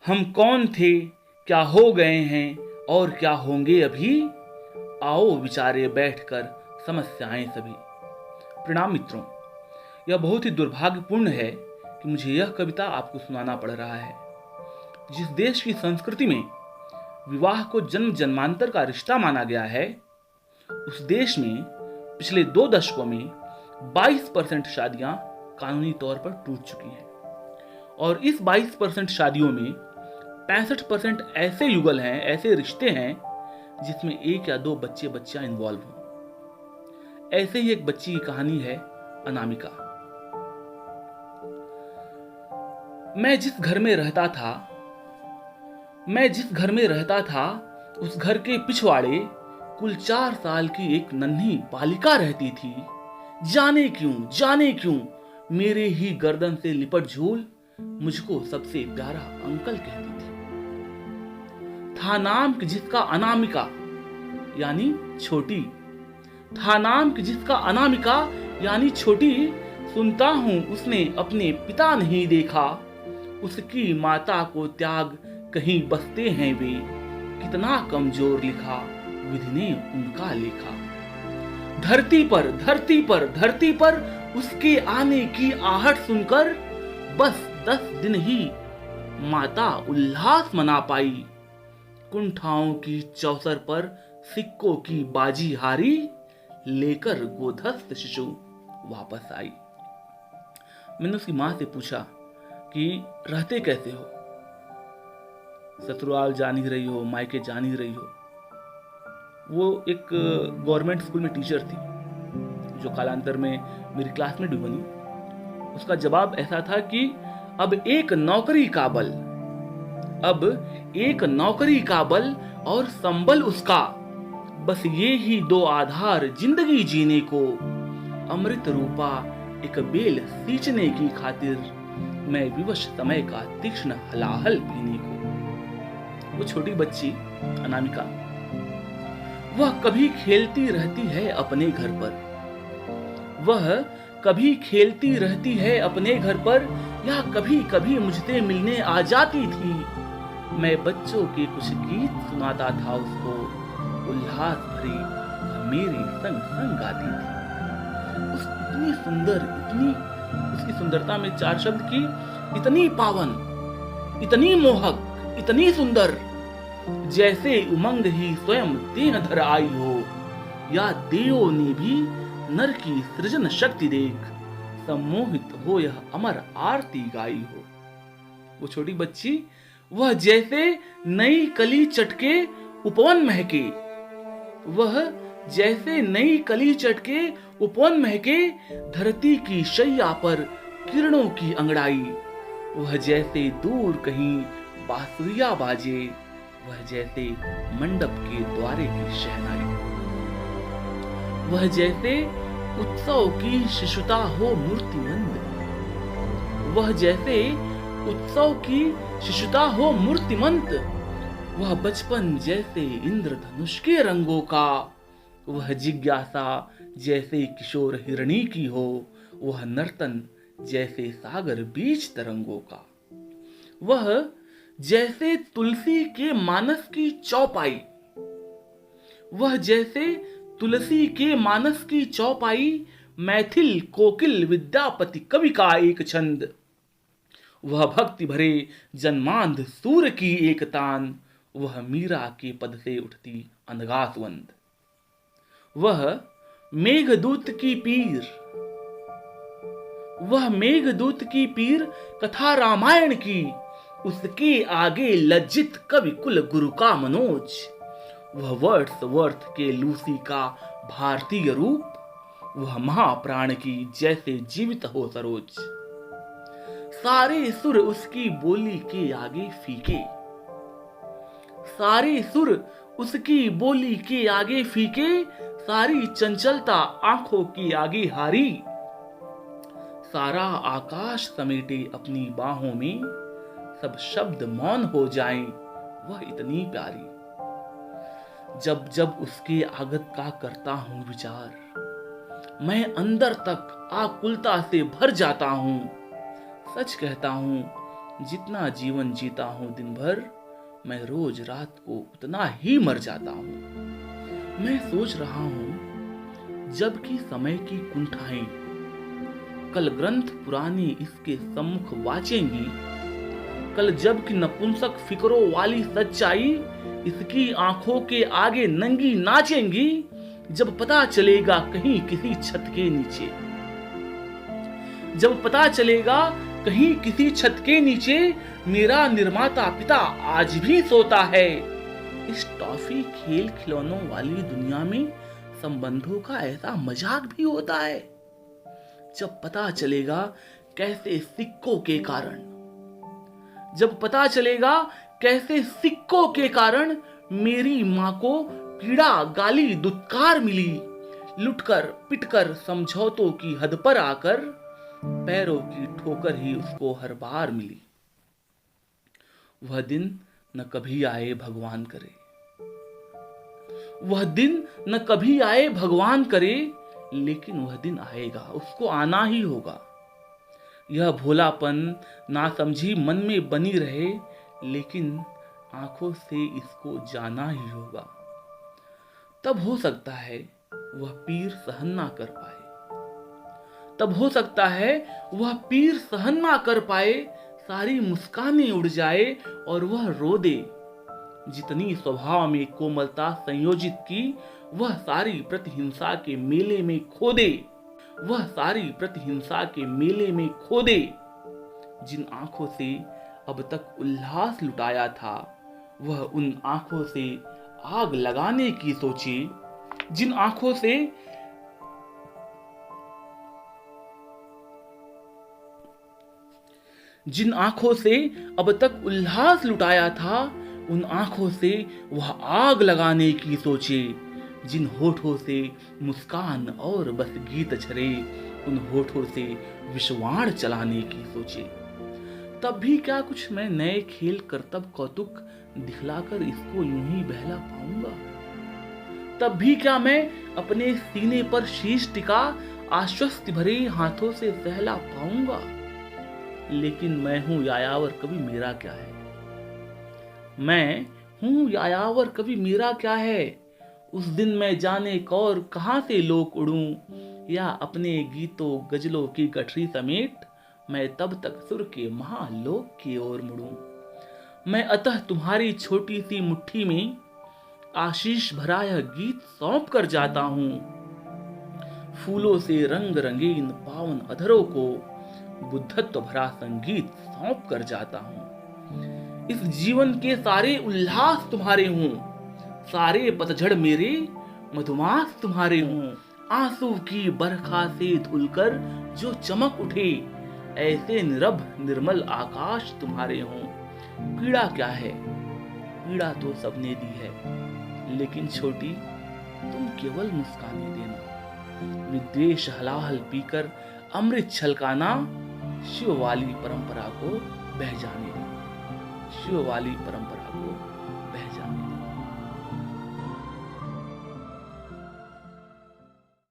हम कौन थे, क्या हो गए हैं और क्या होंगे अभी, आओ विचारे बैठकर समस्याएं सभी। प्रणाम मित्रों, यह बहुत ही दुर्भाग्यपूर्ण है कि मुझे यह कविता आपको सुनाना पड़ रहा है। जिस देश की संस्कृति में विवाह को जन्म जन्मांतर का रिश्ता माना गया है, उस देश में पिछले 2 दशकों में 22% शादियां कानूनी तौर पर टूट चुकी हैं और इस 22% शादियों में 65% ऐसे युगल हैं, ऐसे रिश्ते हैं जिसमें 1 या 2 बच्चे बच्चियां इन्वॉल्व हों। ऐसे ही एक बच्ची की कहानी है अनामिका। मैं जिस घर में रहता था उस घर के पिछवाड़े कुल 4 साल की एक नन्ही बालिका रहती थी। जाने क्यों मेरे ही गर्दन से लिपट झूल मुझको सबसे प्यारा अंकल कहती थी। था नाम कि जिसका अनामिका यानी छोटी, सुनता हूं उसने अपने पिता नहीं देखा, उसकी माता को त्याग कहीं बसते हैं वे, कितना कमजोर लिखा विधि ने उनका लेखा। धरती पर उसके आने की आहट सुनकर बस 10 दिन ही माता उल्लास मना पाई। कुंठाओं की चौसर पर सिक्कों की बाजी हारी, लेकर गोधस्थ शिशु वापस आई। मैंने उसकी मां से पूछा कि रहते कैसे हो, ससुराल जान ही रही हो, मायके जान ही रही हो। वो एक गवर्नमेंट स्कूल में टीचर थी जो कालांतर में मेरी क्लासमेट भी बनी। उसका जवाब ऐसा था कि अब एक नौकरी का बल और संबल उसका, बस ये ही 2 आधार जिंदगी जीने को, अमृत रूपा एक बेल सींचने की खातिर, मैं विवश समय का तीक्ष्ण हलाहल पीने को। वो छोटी बच्ची अनामिका, वह कभी खेलती रहती है अपने घर पर, या कभी कभी मुझसे मिलने आ जाती थी। मैं बच्चों के कुछ गीत सुनाता था उसको, उल्लास भरी मेरे संग संग गाती थी। इतनी सुंदर, उसकी सुंदरता में 4 शब्द की, इतनी पावन, इतनी मोहक, इतनी सुंदर, जैसे उमंग ही स्वयं देह धर आई हो, या देवों ने भी नर की सृजन शक्ति देख सम्मोहित हो यह अमर आरती गाई हो। वो छोटी बच्ची, वह जैसे नई कली चटके उपवन महके, धरती की शैया पर किरणों की अंगड़ाई, वह जैसे दूर कहीं बांसुरिया बाजे, वह जैसे मंडप के द्वारे की शहनाई, वह जैसे उत्सव की शिशुता हो मूर्तिमंत, वह बचपन जैसे इंद्रधनुष के रंगों का, वह जिज्ञासा जैसे किशोर हिरणी की हो, वह नर्तन जैसे सागर बीच तरंगों का, वह जैसे तुलसी के मानस की चौपाई, मैथिल कोकिल विद्यापति कवि का एक छंद, वह भक्ति भरे जन्मांध सूर की एक तान, वह मीरा के पद से उठती अनगासवंद, वह मेघदूत की पीर कथा रामायण की, उसके आगे लज्जित कवि कुल गुरु का मनोज, वह वर्ड्सवर्थ के लूसी का भारतीय रूप, वह महाप्राण की जैसे जीवित हो सरोज। सारे सुर उसकी बोली के आगे फीके, सारी चंचलता आंखों की आगे हारी, सारा आकाश समेटे अपनी बाहों में, सब शब्द मौन हो जाएं, वह इतनी प्यारी। जब जब उसके आगत का करता हूं विचार, मैं अंदर तक आकुलता से भर जाता हूं। सच कहता हूं जितना जीवन जीता हूं दिन भर, मैं रोज रात को उतना ही मर जाता हूं। मैं सोच रहा हूं जबकि समय की कुंठाएं कल ग्रंथ पुरानी इसके सम्मुख वाचेंगी, कल जबकि नपुंसक फिक्रों वाली सच्चाई इसकी आंखों के आगे नंगी नाचेंगी, जब पता चलेगा कहीं किसी छत के नीचे, जब पता चलेगा कहीं किसी छत के नीचे मेरा निर्माता पिता आज भी सोता है। इस टॉफी खेल खिलौनों वाली दुनिया में संबंधों का ऐसा मजाक भी होता है। जब पता चलेगा कैसे सिक्कों के कारण, जब पता चलेगा कैसे सिक्कों के कारण मेरी मां को पीड़ा गाली दुत्कार मिली, लुटकर पिटकर समझौतों की हद पर आकर पैरों की ठोकर ही उसको हर बार मिली। वह दिन न कभी आए भगवान करे, वह दिन न कभी आए भगवान करे, लेकिन वह दिन आएगा, उसको आना ही होगा। यह भोलापन नासमझी मन में बनी रहे, लेकिन आंखों से इसको जाना ही होगा। तब हो सकता है वह पीर सहन ना कर पाए, तब हो सकता है वह पीर सहन ना कर पाए, सारी मुस्कानें उड़ जाए और वह रो दे। जितनी स्वभाव में कोमलता संयोजित की, वह सारी प्रतिहिंसा के मेले में खो दे, वह सारी प्रतिहिंसा के मेले में खो दे। जिन आंखों से अब तक उल्लास लुटाया था, वह उन आंखों से आग लगाने की सोचे। जिन आंखों से जिन आंखों से अब तक उल्लास लुटाया था, उन आंखों से वह आग लगाने की सोचे। जिन होठों से मुस्कान और बस गीत झरे, उन होठों से विषवाण चलाने की सोचे। तब भी क्या कुछ मैं नए खेल करतब कौतुक दिखलाकर इसको यूं ही बहला पाऊंगा? तब भी क्या मैं अपने सीने पर शीश टिका आश्वस्त भरे हाथों से सहला पाऊंगा? लेकिन मैं हूं यायावर कवि, मेरा क्या है? मैं हूं यायावर कवि, मेरा क्या है? उस दिन मैं जाने कौर कहां से लोक उड़ूं, या अपने गीतों गजलों की गठरी समेट मैं तब तक सुर के महालोक की ओर मुड़ूं। मैं अतः तुम्हारी छोटी सी मुट्ठी में आशीष भरा यह गीत सौंप कर जाता हूं। फूलों से रंग रंगीन पावन अधरों को बुद्धत्व भरा संगीत सौंप कर जाता हूं। इस जीवन के सारे उल्लास तुम्हारे हूं, सारे पतझड़ मेरे मधुमास तुम्हारे हूं। आंसू की बरखा से धुलकर जो चमक उठे, ऐसे निरभ निर्मल आकाश तुम्हारे हों। पीड़ा क्या है? पीड़ा तो सबने दी है, लेकिन छोटी तुम केवल मुस्काने देना। विद्वेष हलाहल पीकर अमृत छलकाना, शिव वाली परंपरा को बह जाने देना, शिव वाली परंपरा को बह जाने देना।